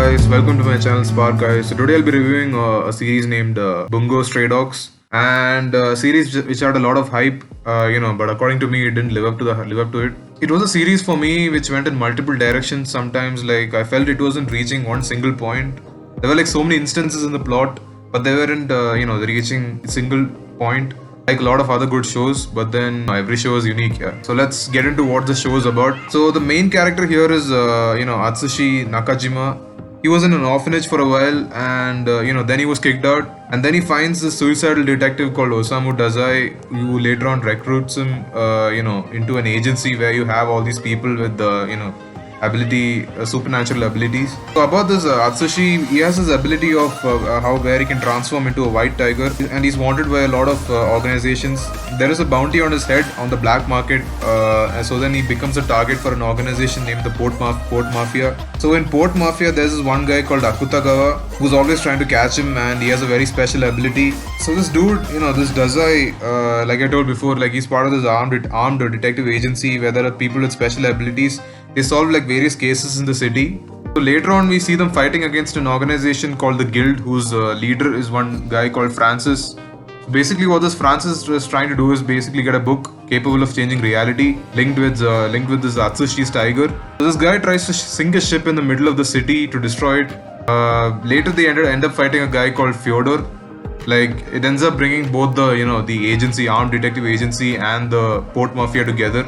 guys, welcome to my channel Spark guys. So today I'll be reviewing a series named Bungo Stray Dogs, and a series which had a lot of hype, but according to me it didn't live up to it. It was a series for me which went in multiple directions. Sometimes like I felt it wasn't reaching one single point. There were like so many instances in the plot, but they weren't reaching a single point like a lot of other good shows, but then every show is unique here. So let's get into what the show is about. So the main character here is Atsushi Nakajima. He was in an orphanage for a while, and then he was kicked out, and then he finds this suicidal detective called Osamu Dazai, who later on recruits him into an agency where you have all these people with supernatural abilities. So about this Atsushi, he has this ability of where he can transform into a white tiger, and he's wanted by a lot of organizations. There is a bounty on his head on the black market, and so then he becomes a target for an organization named the Port Mafia. So in Port Mafia, there's this one guy called Akutagawa who's always trying to catch him, and he has a very special ability. So this dude, this Dazai, like I told before, like he's part of this armed detective agency where there are people with special abilities. They solve like various cases in the city. So later on we see them fighting against an organization called the Guild, whose leader is one guy called Francis. So basically what this Francis was trying to do is basically get a book capable of changing reality, linked with this Atsushi's tiger. So this guy tries to sink a ship in the middle of the city to destroy it. Later they end up fighting a guy called Fyodor. Like it ends up bringing both the agency, armed detective agency, and the Port Mafia together.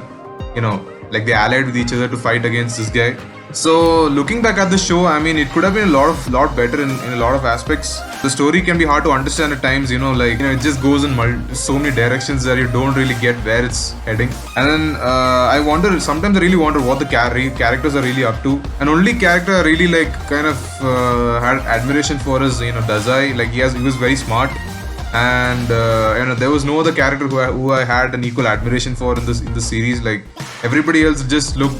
Like they allied with each other to fight against this guy. So looking back at the show, I mean, it could have been a lot better in a lot of aspects. The story can be hard to understand at times, it just goes in so many directions that you don't really get where it's heading. And then sometimes I really wonder what the characters are really up to. And only character I really had admiration for is Dazai. Like he was very smart. And there was no other character who I had an equal admiration for in the series. Like everybody else just looked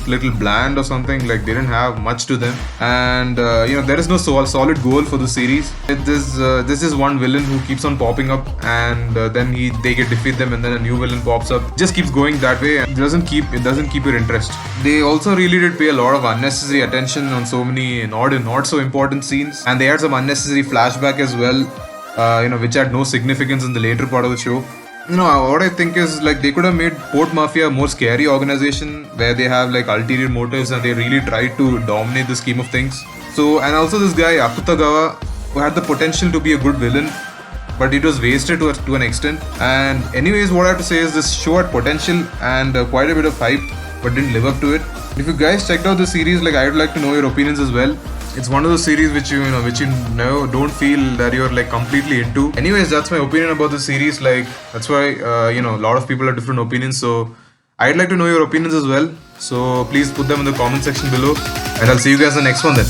little bland or something. Like they didn't have much to them, and there is no solid goal for the series. This is one villain who keeps on popping up, and then they defeat them, and then a new villain pops up. It just keeps going that way, and it doesn't keep your interest. They also really did pay a lot of unnecessary attention on so many not so important scenes, and they had some unnecessary flashback as well. Which had no significance in the later part of the show. What I think is like they could have made Port Mafia a more scary organization where they have like ulterior motives and they really try to dominate the scheme of things. So, and also this guy Akutagawa, who had the potential to be a good villain, but it was wasted to an extent. And anyways, what I have to say is this show had potential and quite a bit of hype, but didn't live up to it. If you guys checked out the series, like I would like to know your opinions as well. It's one of those series which you don't feel that you're like completely into. Anyways, that's my opinion about the series. Like that's why a lot of people have different opinions. So I'd like to know your opinions as well. So please put them in the comment section below, and I'll see you guys in the next one then.